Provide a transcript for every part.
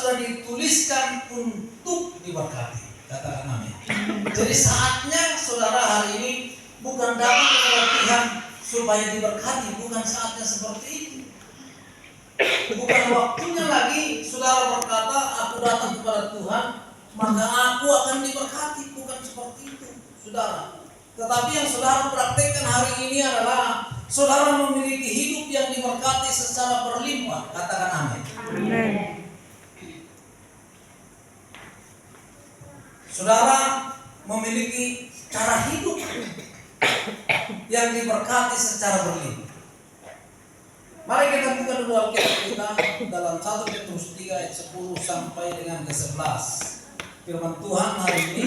sudah dituliskan untuk diberkati. Katakan amin. Jadi saatnya saudara hari ini bukan datang kepada Tuhan supaya diberkati, bukan saatnya seperti itu. Bukan waktunya lagi saudara berkata, aku datang kepada Tuhan, maka aku akan diberkati. Bukan seperti itu, saudara. Tetapi yang saudara praktekkan hari ini adalah saudara memiliki hidup yang diberkati secara berlimpah. Katakan amin. Amin. Saudara memiliki cara hidup yang diberkati secara berlimpah. Mari kita buka dulu Alkitab kita dalam 1 Petrus 3 ayat 10 sampai dengan ke-11. Firman Tuhan hari ini,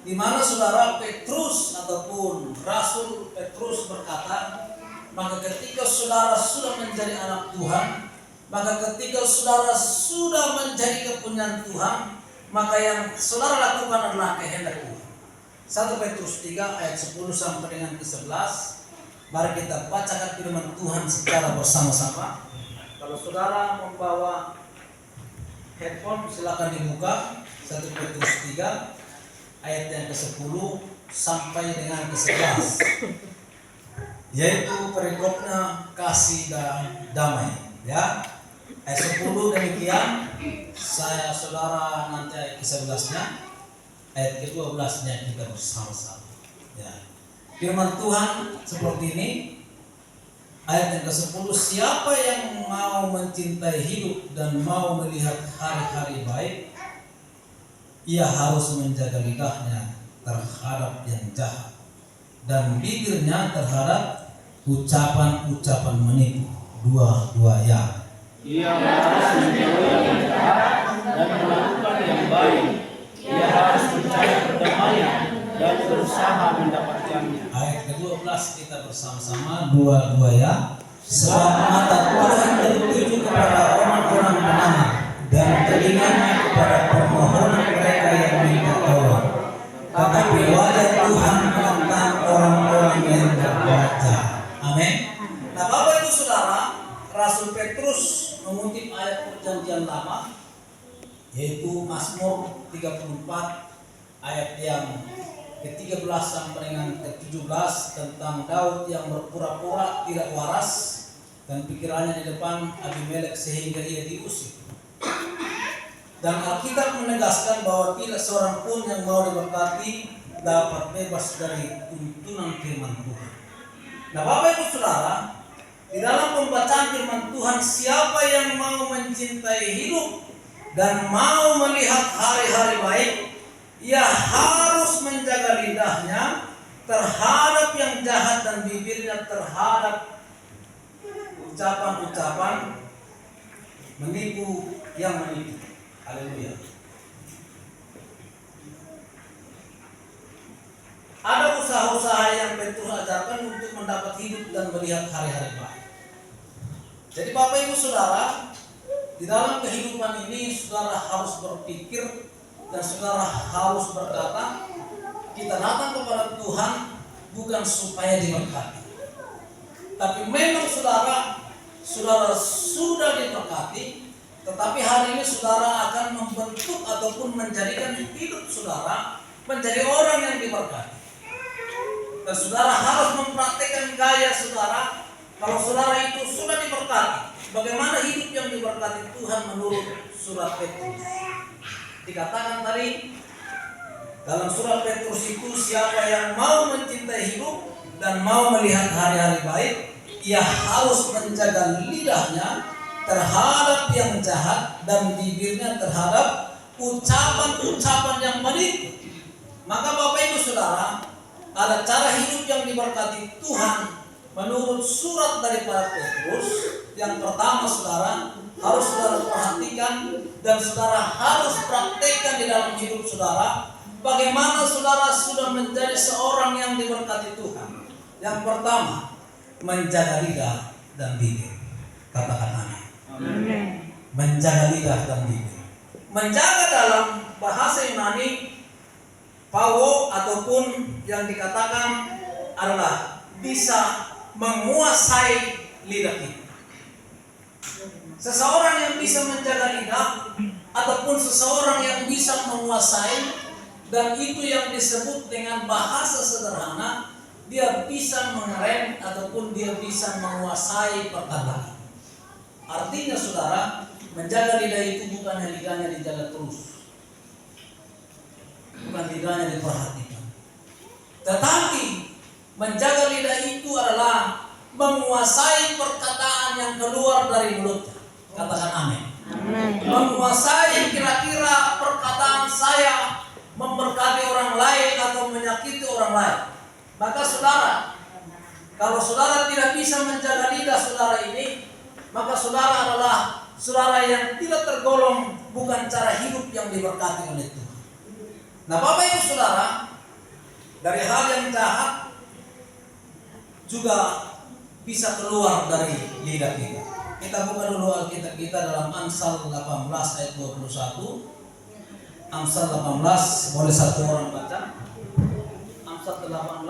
di mana saudara Petrus ataupun Rasul Petrus berkata, maka ketika saudara sudah menjadi anak Tuhan, maka ketika saudara sudah menjadi kepunyaan Tuhan, maka yang saudara lakukan adalah kehendak Tuhan. 1 Petrus 3 ayat 10 sampai dengan ke-11. Mari kita bacakan firman Tuhan secara bersama-sama. Kalau saudara membawa headphone, silakan dibuka. 1 Petrus 3 ayat yang ke-10 sampai dengan ke-11, yaitu perikopnya kasih dan damai, ya. Ayat 10 demikian, saya saudara nanti ayat ke-11-nya, ayat ke-12-nya kita bersama-sama, ya. Firman Tuhan seperti ini, ayat yang ke-10, siapa yang mau mencintai hidup dan mau melihat hari-hari baik, ia harus menjaga lidahnya terhadap yang jahat dan bibirnya terhadap ucapan-ucapan menipu. Dua ya. Ia harus menjauhi yang jahat dan melakukan yang baik. Ia harus mencari perdamaian dan berusaha mendapatkannya. Ayat ke-12 kita bersama-sama, dua ya. Sebab mata Tuhan tertuju kepada orang-orang benar dan telinganya kepada permohonan mereka yang minta tolong. Tetapi wajah Tuhan menentang orang-orang yang berbaca. Amin. Nah, Bapak Ibu Saudara, Rasul Petrus mengutip ayat Perjanjian Lama, yaitu Mazmur 34 ayat yang ke-13 sampai dengan ke-17 tentang Daud yang berpura-pura tidak waras dan pikirannya di depan Abimelek sehingga ia diusir. Dan Alkitab menegaskan bahwa tidak seorang pun yang mau diberkati dapat bebas dari tuntunan firman Tuhan. Nah, Bapak Ibu Saudara, di dalam pembacaan firman Tuhan, siapa yang mau mencintai hidup dan mau melihat hari-hari baik, ia harus menjaga lidahnya terhadap yang jahat dan bibirnya terhadap ucapan-ucapan menipu yang menipu. Haleluya. Ada usaha-usaha yang Petrus ajarkan untuk mendapat hidup dan melihat hari-hari baik. Jadi Bapak Ibu Saudara, di dalam kehidupan ini saudara harus berpikir dan saudara harus berkata, kita datang kepada Tuhan bukan supaya diberkati, tapi memang saudara sudah diberkati. Tetapi hari ini saudara akan membentuk ataupun menjadikan hidup saudara menjadi orang yang diberkati. Dan saudara harus mempraktikkan gaya saudara. Kalau saudara itu sudah diberkati, bagaimana hidup yang diberkati Tuhan menurut surat Petrus? Dikatakan tadi dalam surat Petrus itu, siapa yang mau mencintai hidup dan mau melihat hari-hari baik, ia harus menjaga lidahnya terhadap yang jahat dan bibirnya terhadap ucapan-ucapan yang menipu. Maka Bapak Ibu Saudara, ada cara hidup yang diberkati Tuhan menurut surat daripada Petrus. Yang pertama saudara, harus saudara perhatikan dan saudara harus praktekkan di dalam hidup saudara, bagaimana saudara sudah menjadi seorang yang diberkati Tuhan. Yang pertama, menjaga lidah dan bibir. Katakan amin. Menjaga lidah dan bibir. Menjaga dalam bahasa Yunani pauo ataupun yang dikatakan adalah bisa menguasai lidah kita. Seseorang yang bisa menjaga lidah ataupun seseorang yang bisa menguasai, dan itu yang disebut dengan bahasa sederhana, dia bisa mengerem ataupun dia bisa menguasai perkataan. Artinya saudara, menjaga lidah itu bukannya lidahnya dijaga terus, bukan lidahnya diperhatikan, tetapi menjaga lidah itu adalah menguasai perkataan yang keluar dari mulutnya. Katakan amin. Menguasai kira-kira perkataan saya memberkati orang lain atau menyakiti orang lain. Maka saudara, kalau saudara tidak bisa menjaga lidah saudara ini, maka saudara adalah saudara yang tidak tergolong bukan cara hidup yang diberkati oleh Tuhan. Nah Bapak Ibu Saudara, dari hal yang jahat juga bisa keluar dari lidah kita. Kita buka dulu Alkitab kita dalam Amsal 18 ayat 21. Amsal 18, boleh satu orang baca? Amsal 18.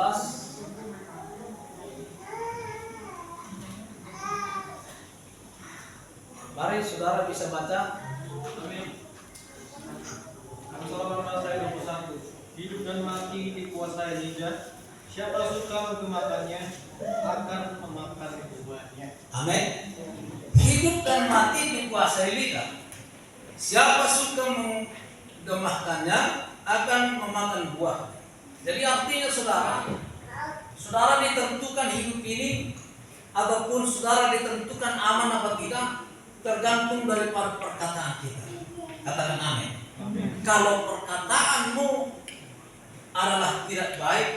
Mari saudara bisa baca. Amin. Amsal 18 ayat 21. Hidup dan mati dikuasai lidah. Siapa suka memakannya akan memakan buahnya. Amin. Hidup dan mati dikuasai lidah. Siapa suka menggemahkannya akan memakan buah. Jadi artinya saudara, saudara ditentukan hidup ini ataupun saudara ditentukan aman apa tidak tergantung daripada perkataan kita. Katakan amin. Kalau perkataanmu adalah tidak baik,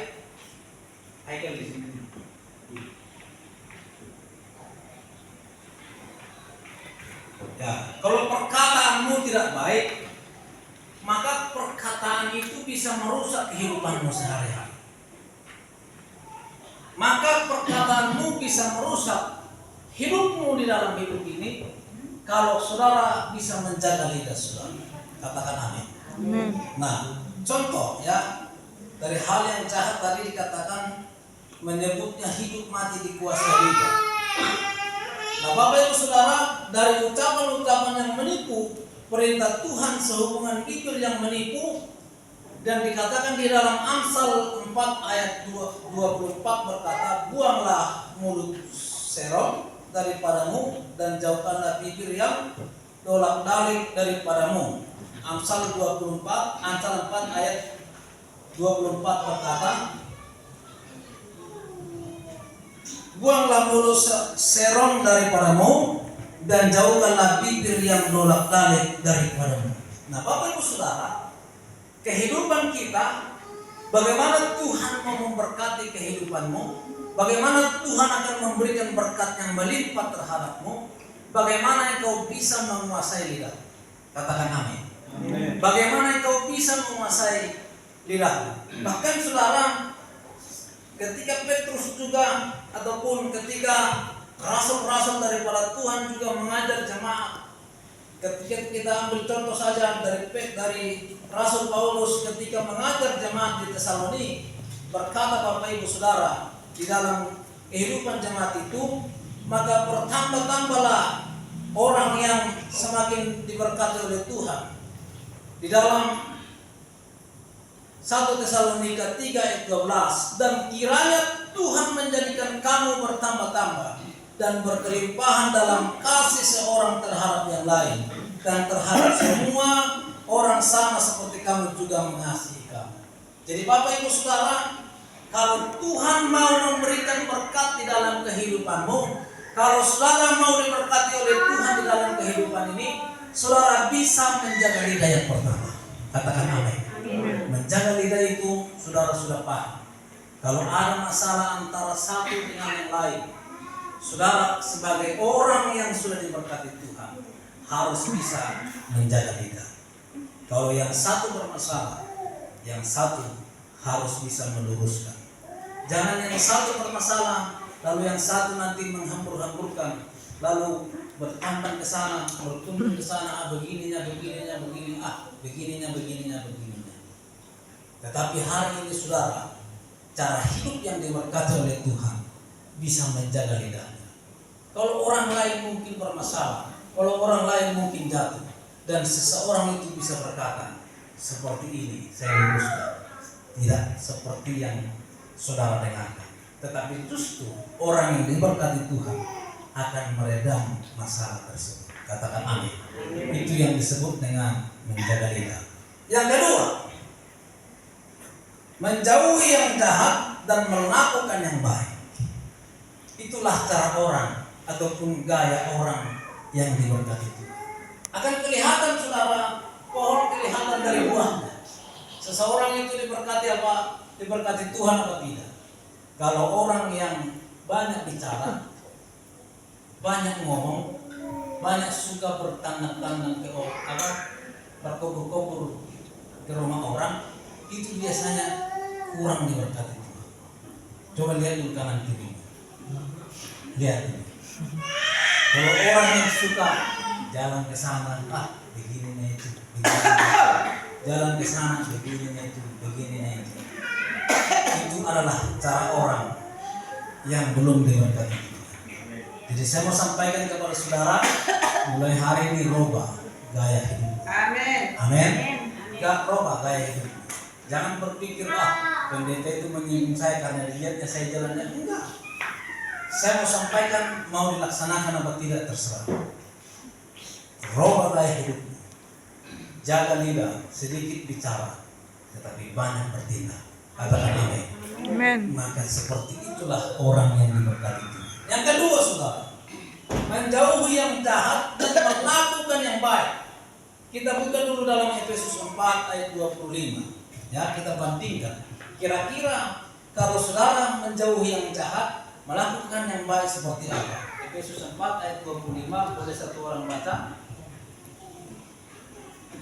Haikal di sini. Ya, kalau perkataanmu tidak baik, maka perkataan itu bisa merusak kehidupanmu sehari-hari. Maka perkataanmu bisa merusak hidupmu di dalam hidup ini kalau saudara bisa menjaga lidah saudara. Katakan amin. Nah, contoh ya, dari hal yang jahat tadi dikatakan menyebutnya hidup mati dikuasai lidah. Nah Bapak Ibu Saudara, dari ucapan-ucapan yang menipu, perintah Tuhan sehubungan bibir yang menipu, dan dikatakan di dalam Amsal 4 ayat 24 berkata, buanglah mulut serong daripadamu dan jauhkanlah bibir yang dolak-dalik daripadamu. Amsal 4 ayat 24 berkata, buanglah mulut serong daripadamu dan jauhkanlah bibir yang dolak-dalik daripadamu. Nah Bapak Ibu Saudara, kehidupan kita, bagaimana Tuhan mau memberkati kehidupanmu, bagaimana Tuhan akan memberikan berkat yang melimpah terhadapmu, bagaimana engkau bisa menguasai lidah. Katakan amin. Bagaimana engkau bisa menguasai lidah. Bahkan saudara, ketika Petrus juga ataupun ketika rasul-rasul daripada Tuhan juga mengajar jemaat, ketika kita ambil contoh saja dari Rasul Paulus ketika mengajar jemaat di Tesalonik, berkata Bapak Ibu Saudara, di dalam kehidupan jemaat itu maka bertambah-tambahlah orang yang semakin diberkati oleh Tuhan. Di dalam 1 Tesalonika 3 ayat 12, dan kiranya Tuhan menjadikan kamu bertambah-tambah dan berkelimpahan dalam kasih seorang terhadap yang lain, dan terhadap semua orang sama seperti kamu juga mengasihi kamu. Jadi Bapak Ibu Saudara, kalau Tuhan mau memberikan berkat di dalam kehidupanmu, kalau saudara mau diberkati oleh Tuhan di dalam kehidupan ini, saudara bisa menjaga lidah yang pertama. Katakan amin. Menjaga lidah itu saudara sudah paham. Kalau ada masalah antara satu dengan yang lain, saudara sebagai orang yang sudah diberkati Tuhan harus bisa menjaga lidah. Kalau yang satu bermasalah, yang satu harus bisa meluruskan. Jangan yang satu bermasalah, lalu yang satu nanti menghambur-hamburkan, lalu bertampan ke sana, bertumpul ke sana, begininya, begininya. Tetapi hari ini saudara, cara hidup yang diberkati oleh Tuhan bisa menjaga lidahnya. Kalau orang lain mungkin bermasalah, kalau orang lain mungkin jatuh, dan seseorang itu bisa berkata, seperti ini saya luruskan, tidak seperti yang saudara dengarkan. Tetapi justru orang yang diberkati Tuhan akan meredam masalah tersebut. Katakan amin. Itu yang disebut dengan menjaga lidah. Yang kedua, menjauhi yang jahat dan melakukan yang baik. Itulah cara orang ataupun gaya orang yang diberkati Tuhan. Akan kelihatan saudara, pohon kelihatan dari buahnya. Seseorang itu diberkati apa? Diberkati Tuhan apa tidak? Kalau orang yang banyak bicara, banyak ngomong, banyak suka bertandang-tandang ke berkobur-kobur ke rumah orang, itu biasanya kurang diberkati Tuhan. Coba lihat dulu kanan kiri. Lihat ini. Kalau orang yang suka jalan ke sana, begininya itu, jalan ke sana, begininya itu, begininya itu. Itu adalah cara orang yang belum diberkati. Jadi saya mau sampaikan kepada saudara, mulai hari ini rubah gaya hidup. Amin. Amin. Gak rubah gaya hidup. Jangan berpikir pendeta itu menyinggung saya karena dilihatnya saya jalannya. Enggak. Saya mau sampaikan, mau dilaksanakan apa tidak terserah. Rubah gaya hidup. Jaga lidah, sedikit bicara, tetapi banyak bertindak. Katakan amin. Amin. Maka seperti itulah orang yang diberkati Tuhan. Yang kedua saudara, menjauhi yang jahat dan melakukan yang baik. Kita buka dulu dalam Efesus 4 ayat 25. Ya, kita bandingkan. Kira-kira kalau saudara menjauhi yang jahat, melakukan yang baik seperti apa? Efesus 4 ayat 25, boleh satu orang baca?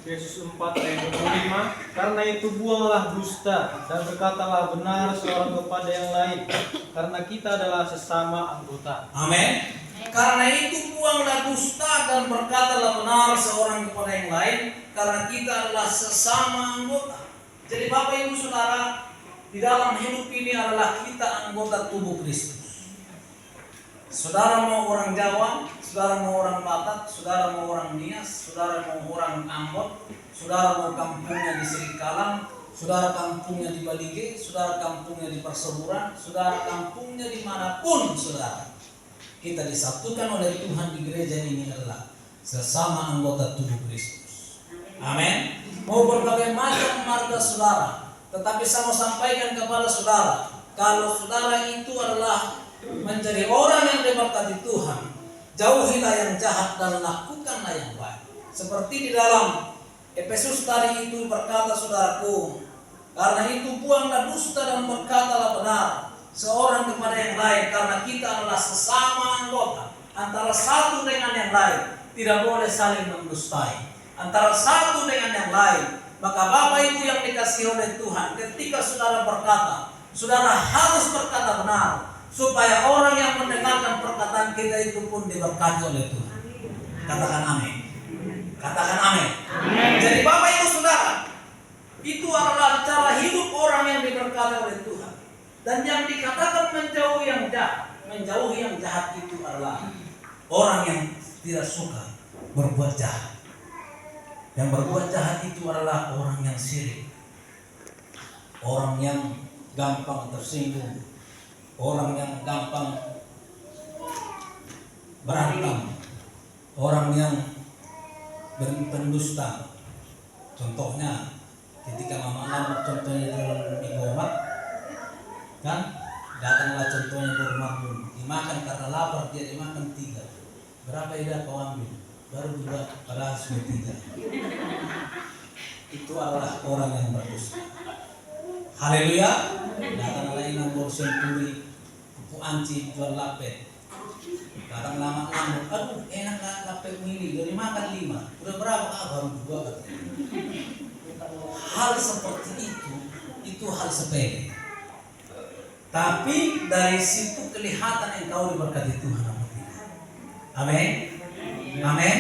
Yesus 4 ayat 25, karena itu buanglah dusta dan berkatalah benar seorang kepada yang lain, karena kita adalah sesama anggota. Amin. Karena itu buanglah dusta dan berkatalah benar seorang kepada yang lain, karena kita adalah sesama anggota. Jadi Bapak Ibu Saudara, di dalam hidup ini adalah kita anggota tubuh Kristus. Saudara mau orang Jawa, saudara mau orang Batak, saudara mau orang Nias, saudara mau orang Ambon, saudara mau kampungnya di Serikalang, saudara kampungnya di Balige, saudara kampungnya di Perseburan, saudara kampungnya dimanapun saudara. Kita disatukan oleh Tuhan di gereja ini adalah sesama anggota tubuh Kristus. Amin. Mau berbagai macam marga saudara, tetapi saya mau sampaikan kepada saudara, kalau saudara itu adalah menjadi orang yang diberkati Tuhan, jauhilah yang jahat dan lakukanlah yang baik. Seperti di dalam Efesus tadi itu berkata saudaraku, karena itu buanglah dusta dan berkatalah benar seorang kepada yang lain, karena kita adalah sesama anggota. Antara satu dengan yang lain tidak boleh saling mendustai. Antara satu dengan yang lain, maka Bapak Ibu yang dikasihi oleh Tuhan, ketika saudara berkata, saudara harus berkata benar, supaya orang yang mendengarkan perkataan kita itu pun diberkati oleh Tuhan. Katakan amin. Katakan amin. Jadi Bapak Ibu Saudara, itu adalah cara hidup orang yang diberkati oleh Tuhan. Dan yang dikatakan menjauhi yang jahat, menjauhi yang jahat itu adalah orang yang tidak suka berbuat jahat. Yang berbuat jahat itu adalah orang yang sirik, orang yang gampang tersinggung, orang yang gampang berantem, orang yang pendusta. Contohnya ketika Mama Lamut contohnya dalam Ibu Omat, kan datanglah contohnya Ibu Omat dimakan karena lapar, dia dimakan 3. Berapa ida kau ambil? Baru 2, padahal sudah 3. Itu adalah orang yang berdusta. Haleluya. Datang lagi nomor senturi, kupu anci jual lapet. Datang lama-lama, aduh enak lapet ini, jadi makan 5. Udah berapa? Baru 2 katanya. Hal seperti itu hal sepele. Tapi dari situ kelihatan engkau diberkati Tuhan. Amin. Amin.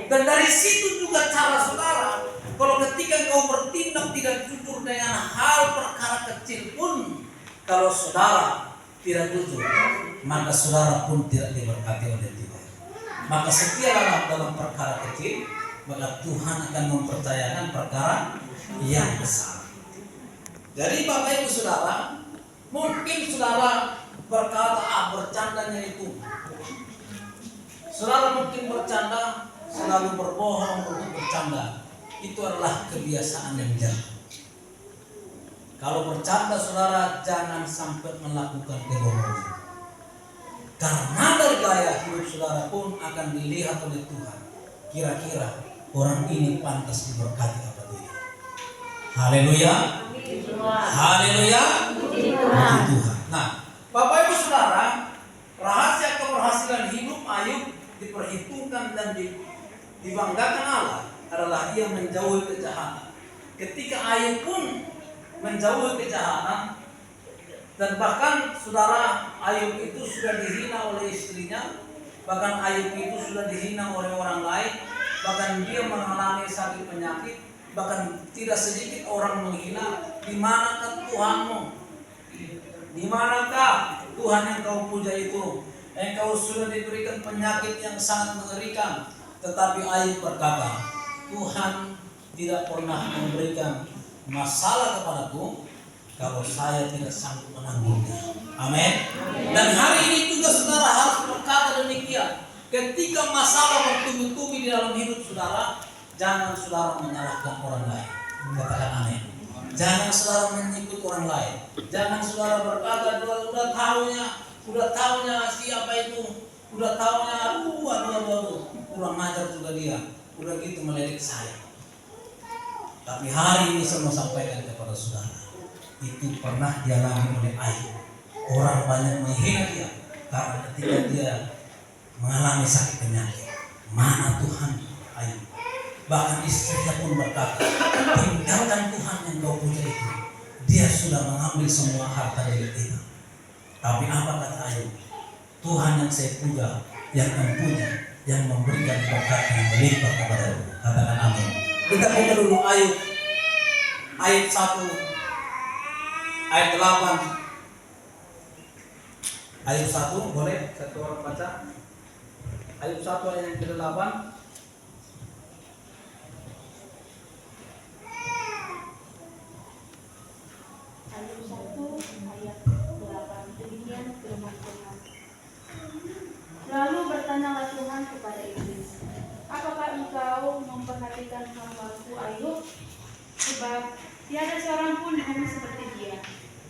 Dan dari situ juga cara saudara, kalau ketika kau bertindak tidak jujur dengan hal perkara kecil pun, kalau saudara tidak jujur, maka saudara pun tidak diberkati oleh Tuhan. Maka setialah dalam perkara kecil, maka Tuhan akan mempercayakan perkara yang besar. Jadi Bapak Ibu Saudara, mungkin saudara berkata, bercandanya itu. Saudara mungkin bercanda, selalu berbohong untuk bercanda. Itu adalah kebiasaan yang jahat. Kalau bercanda saudara, jangan sampai melakukan kebohongan. Karena dari gaya hidup saudara pun akan dilihat oleh Tuhan. Kira-kira orang ini pantas diberkati apa tidak? Haleluya. Haleluya. Puji Tuhan. Nah, Bapak Ibu Saudara, rahasia keberhasilan hidup Ayub diperhitungkan dan dibanggakan Allah adalah ia menjauhi kejahatan. Ketika Ayub pun menjauhi kejahatan, dan bahkan saudara, Ayub itu sudah dihina oleh istrinya, bahkan Ayub itu sudah dihina oleh orang lain, bahkan dia mengalami sakit penyakit, bahkan tidak sedikit orang menghina. Di manakah Tuhanmu? Di manakah Tuhan yang kau puja itu? Engkau sudah diberikan penyakit yang sangat mengerikan. Tetapi Ayub berkata, Tuhan tidak pernah memberikan masalah kepadaku kalau saya tidak sanggup menanggungnya. Amin. Dan hari ini juga saudara harus berkata demikian. Ketika masalah bertubi-tubi di dalam hidup saudara, jangan saudara menyalahkan orang lain. Katakan amin. Jangan saudara menyikut orang lain. Jangan saudara berkata, udah tahunya siapa itu, udah tahunya, aduh, kurang ajar juga dia, udah gitu melirik saya. Tapi hari ini saya mau sampaikan kepada saudara, itu pernah dialami oleh Ayub. Orang banyak menghina dia karena ketika dia mengalami sakit penyakit. Mana Tuhan Ayub? Bahkan istrinya pun berkata, tinggalkan Tuhan yang kau puja itu. Dia sudah mengambil semua harta dari kita. Tapi apa kata Ayub? Tuhan yang saya puja, yang mempunya, yang memberikan berkat yang melimpah kepadaku. Katakan amin. Kita buka dulu Ayub 1 ayat 8. Ayub 1, boleh satu orang baca? Ayub 1 ayat yang ke-8. Ayub 1 ayat 8. Demikian firman Tuhan. Lalu bertanyalah Tuhan kepada iblis, apakah engkau memperhatikan hamba-Ku Ayub? Sebab tiada seorang pun hanya seperti dia,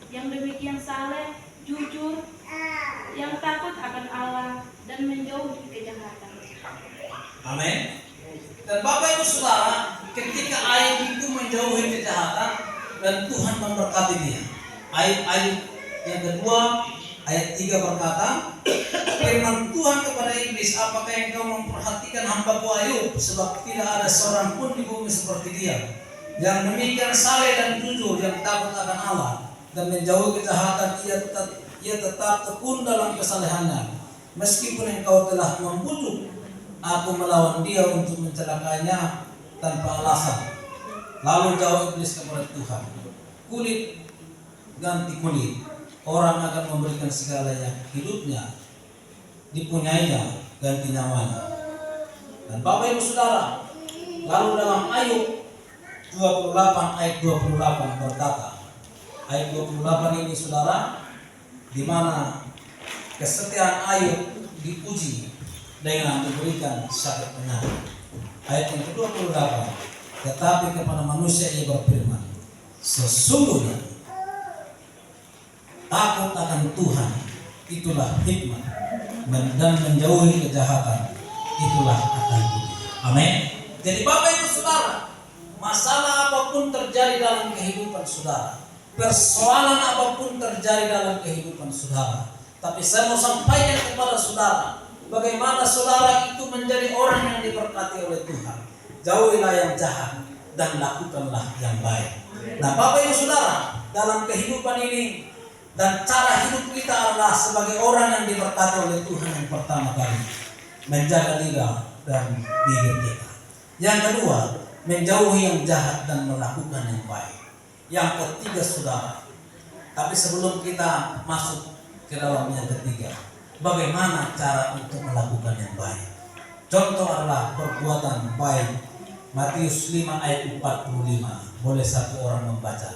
yang demikian saleh, jujur, yang takut akan Allah dan menjauhi kejahatan. Amin. Dan Bapak Ibu Saudara, ketika Ayub itu menjauhi kejahatan dan Tuhan memberkati dia. Ayub yang kedua ayat 3 berkata, firman Tuhan kepada iblis, apakah engkau memperhatikan hamba-Ku Ayub? Sebab tidak ada seorang pun di bumi seperti dia, yang demikian saleh dan jujur, yang takut akan Allah dan menjauhi kejahatan. Ia tetap tekun dalam kesalehannya. Meskipun engkau telah membujuk aku melawan dia untuk mencelakainya tanpa alasan. Lalu jawab iblis kepada Tuhan, kulit ganti kulit, orang akan memberikan segala yang hidupnya dipunyainya ganti nyawanya. Dan Bapak Ibu Saudara, lalu dalam Ayub 28 ayat 28 berkata, ayat 28 ini saudara, di mana kesetiaan Ayub dipuji dengan diberikan sakit penyakit. Ayat yang ke-28, tetapi kepada manusia ia berfirman, sesungguhnya takut akan Tuhan itulah hikmat, dan menjauhi kejahatan itulah akan budi. Amin. Jadi Bapak Ibu Saudara, masalah apapun terjadi dalam kehidupan saudara, persoalan apapun terjadi dalam kehidupan saudara, tapi saya mau sampaikan kepada saudara, bagaimana saudara itu menjadi orang yang diberkati oleh Tuhan. Jauhilah yang jahat dan lakukanlah yang baik. Nah Bapak Ibu Saudara, dalam kehidupan ini dan cara hidup kita adalah sebagai orang yang diberkati oleh Tuhan, yang pertama kali menjaga lidah dan bibir kita. Yang kedua, menjauhi yang jahat dan melakukan yang baik. Yang ketiga saudara, tapi sebelum kita masuk ke dalam yang ketiga, bagaimana cara untuk melakukan yang baik? Contoh adalah perbuatan baik Matius 5 ayat 45. Boleh satu orang membaca.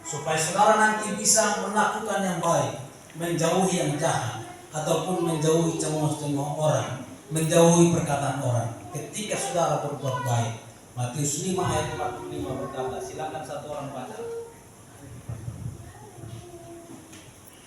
Supaya saudara nanti bisa melakukan yang baik, menjauhi yang jahat, ataupun menjauhi cemooh-cemooh orang, menjauhi perkataan orang. Ketika saudara berbuat baik. Matius 5 ayat 45 berkata, silakan satu orang baca.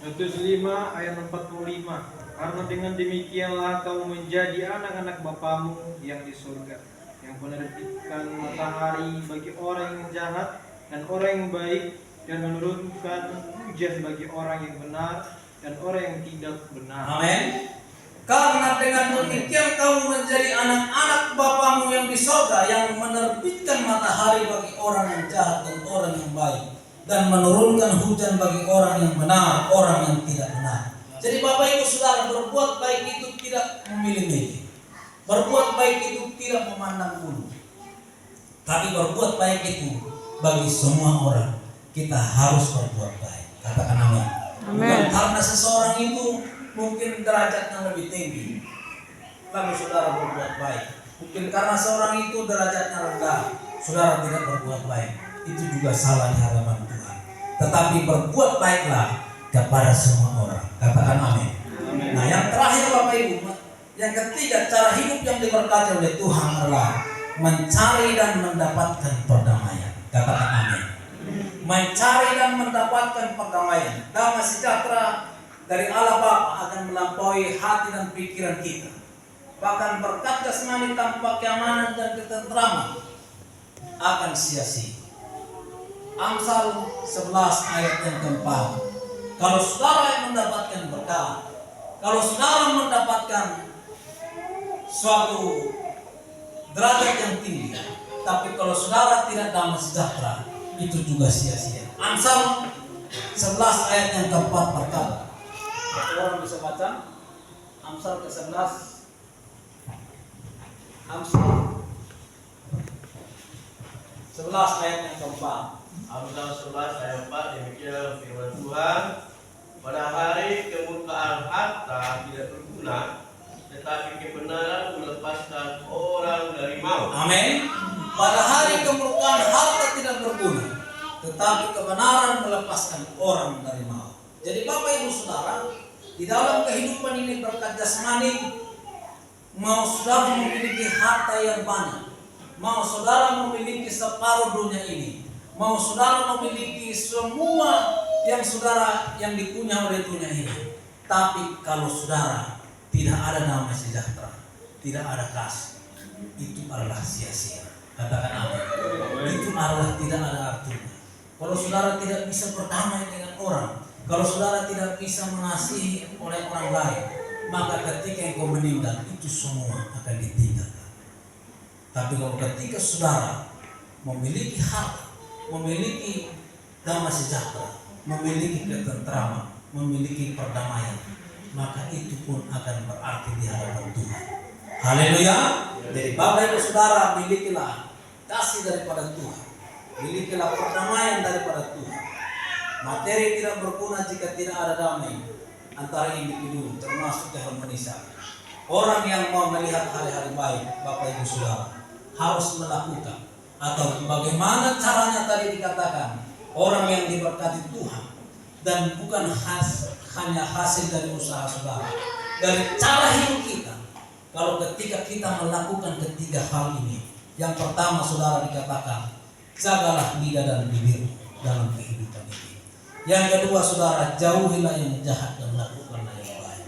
Matius 5 ayat 45. Karena dengan demikianlah kamu menjadi anak-anak Bapamu yang di surga, yang menerbitkan matahari bagi orang yang jahat dan orang yang baik, dan menurunkan hujan bagi orang yang benar dan orang yang tidak benar. Amin. Karena dengan demikian kamu menjadi anak-anak Bapamu yang di surga, yang menerbitkan matahari bagi orang yang jahat dan orang yang baik, dan menurunkan hujan bagi orang yang benar, orang yang tidak benar. Jadi Bapak Ibu Saudara, berbuat baik itu tidak memilih-milih. Berbuat baik itu tidak memandang bulu. Tapi berbuat baik itu bagi semua orang. Kita harus berbuat baik. Katakan amin. Bukan karena seseorang itu mungkin derajatnya lebih tinggi, lalu saudara berbuat baik. Mungkin karena seorang itu derajatnya rendah, saudara tidak berbuat baik. Itu juga salah di hadapan Tuhan. Tetapi berbuat baiklah kepada semua orang. Katakan amin. Nah, yang terakhir Bapak Ibu, yang ketiga, cara hidup yang diberkati oleh Tuhan adalah mencari dan mendapatkan perdamaian. Katakan amin. Mencari dan mendapatkan perdamaian. Damai sejahtera dari Allah Bapa akan melampaui hati dan pikiran kita. Bahkan berkat jasmani tanpa keamanan dan ketentraman akan sia-sia. Amsal 11 ayat yang keempat. Kalau saudara yang mendapatkan berkat, kalau saudara mendapatkan suatu derajat yang tinggi, tapi kalau saudara tidak damai sejahtera, itu juga sia-sia. Amsal 11 ayat yang keempat berkata, orang bisa baca Amsal ke-11. Amsal 11 ayat yang keempat. Amsal 11 ayat 4, demikian firman Tuhan. Pada hari kemurkaan harta tidak berguna, tetapi kebenaran melepaskan orang dari maut. Amin. Pada hari kemurkaan harta tidak berguna, tetapi kebenaran melepaskan orang dari maut. Jadi Bapak Ibu Saudara, di dalam kehidupan ini berkat jasmani, mau saudara memiliki harta yang banyak, mau saudara memiliki separuh dunia ini, mau saudara memiliki semua yang dipunya oleh dunia ini, tapi kalau saudara tidak ada damai sejahtera, tidak ada kasih, itu adalah sia-sia. Katakan amin. Itu adalah tidak ada artinya. Kalau saudara tidak bisa berdamai dengan orang, kalau saudara tidak bisa mengasihi oleh orang lain, maka ketika engkau meninggal, itu semua akan ditinggalkan. Tapi kalau ketika saudara memiliki harta, memiliki damai sejahtera, memiliki ketentraman, memiliki perdamaian, maka itu pun akan berarti di hadapan Tuhan. Haleluya. Jadi Bapak Ibu Saudara, milikilah kasih daripada Tuhan, milikilah perdamaian daripada Tuhan. Materi tidak berguna jika tidak ada damai antara individu, termasuk keharmonisan. Orang yang mau melihat hari-hari baik, Bapak Ibu Saudara, harus melakukan, atau bagaimana caranya tadi dikatakan, orang yang diberkati Tuhan dan bukan hanya hasil dari usaha saudara, dari cara hidup kita. Kalau ketika kita melakukan ketiga hal ini, yang pertama saudara dikatakan, jagalah lidah dan bibir dalam kehidupan ini. Yang kedua saudara, jauhilah yang jahat dan lakukanlah yang baik.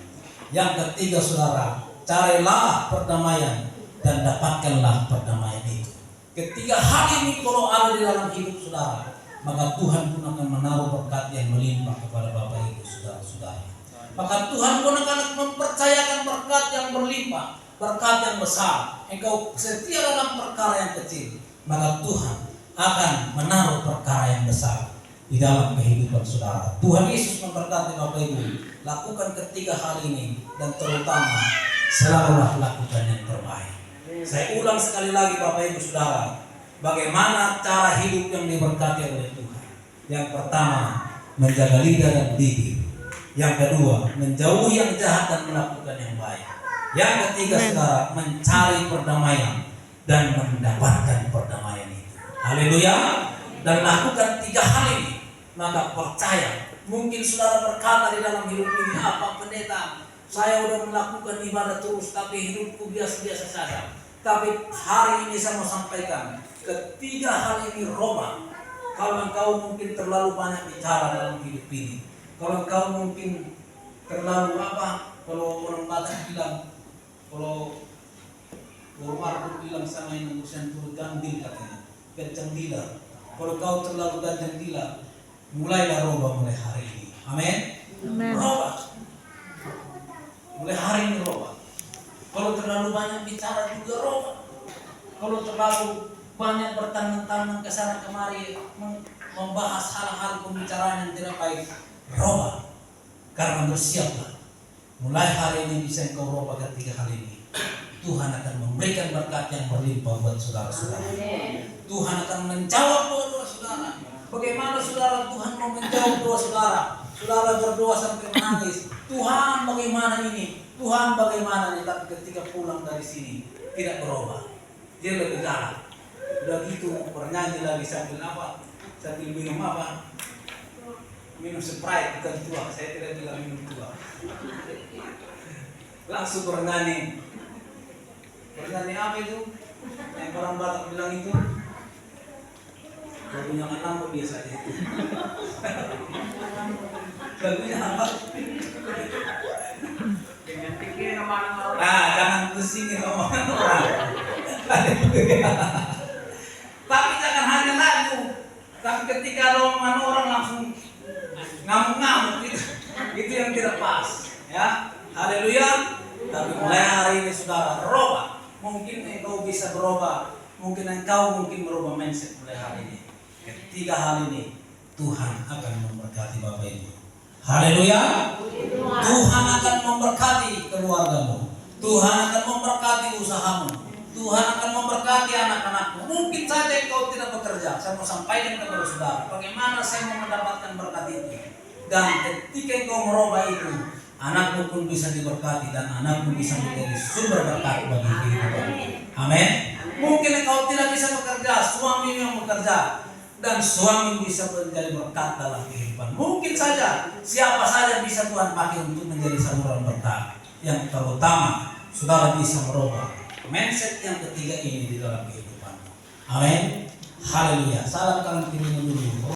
Yang ketiga saudara, carilah perdamaian dan dapatkanlah perdamaian itu. Ketiga hal ini kalau ada di dalam hidup saudara, maka Tuhan pun akan menaruh berkat yang melimpah kepada Bapak Ibu Saudara-saudara. Maka Tuhan pun akan mempercayakan berkat yang berlimpah, berkat yang besar. Engkau setia dalam perkara yang kecil, maka Tuhan akan menaruh perkara yang besar di dalam kehidupan saudara. Tuhan Yesus memberkati Bapak Ibu. Lakukan ketiga hal ini, dan terutama selalulah lakukan yang terbaik. Saya ulang sekali lagi Bapak Ibu Saudara, bagaimana cara hidup yang diberkati oleh Tuhan. Yang pertama, menjaga lidah dan bibir. Yang kedua, menjauhi yang jahat dan melakukan yang baik. Yang ketiga saudara, mencari perdamaian dan mendapatkan perdamaian itu. Haleluya. Dan lakukan 3 hal ini, maka percaya. Mungkin saudara berkata di dalam hidup ini, apa pendeta, saya udah melakukan ibadah terus tapi hidupku biasa-biasa saja. Tapi hari ini saya mau sampaikan, ketiga hal ini roba. Kalau engkau mungkin terlalu banyak bicara dalam hidup ini, kalau engkau mungkin terlalu kalau orang Batak bilang, kalau Marco bilang sama yang urusan turut gandil katanya, kencang dila. Kalau kau terlalu ganjang dila, mulailah roba mulai hari ini. Amin. Roba. Mulai hari ini roba. Kalau terlalu banyak bicara juga roba. Kalau terlalu banyak bertanam-tanam ke sana kemari membahas hal-hal pembicaraan yang tidak baik, roba. Karena bersiaplah. Mulai hari ini bisa engkau roba ketiga hal ini. Tuhan akan memberikan berkat yang berlimpah buat saudara-saudara. Tuhan akan menjawab doa-doa saudara. Bagaimana saudara Tuhan mau menjawab doa saudara? Saudara berdoa sampai menangis. Tuhan bagaimana ini? Tuhan bagaimana ini? Tapi ketika pulang dari sini tidak berubah. Dia lebih galak. Udah gitu bernyanyi lagi sambil apa? Sambil minum apa? Minum Sprite bukan tua. Saya tidak bilang minum tua. Langsung bernyanyi. Bernyanyi apa itu? Yang orang Batak bilang itu lagunya Anambo biasa aja itu. Lagunya apa? Jangan pusingin omongan orang. Tapi jangan hanya lagu. Tapi ketika ada omongan orang langsung ngamuk-ngamuk gitu. Itu yang tidak pas. Ya, haleluya. Tapi mulai hari ini saudara berubah. Mungkin engkau bisa berubah. Mungkin engkau merubah mindset mulai hari ini. Ketiga hal ini Tuhan akan memberkati Bapak Ibu. Haleluya. Tuhan akan memberkati keluargamu. Tuhan akan memberkati usahamu. Tuhan akan memberkati anak-anakmu. Mungkin saja engkau tidak bekerja. Saya mau sampaikan kepada saudara, bagaimana saya mau mendapatkan berkat itu. Dan ketika engkau merubah itu, anakmu pun bisa diberkati dan anakmu bisa menjadi sumber berkat bagi kehidupanmu. Amin. Mungkin engkau tidak bisa bekerja, suami yang bekerja, dan suami bisa menjadi berkat dalam kehidupan. Mungkin saja siapa saja bisa Tuhan pakai untuk menjadi saluran berkat. Yang terutama saudara bisa merubah mindset yang ketiga ini di dalam kehidupan. Amin. Haleluya. Salam kanan kirinya dulu.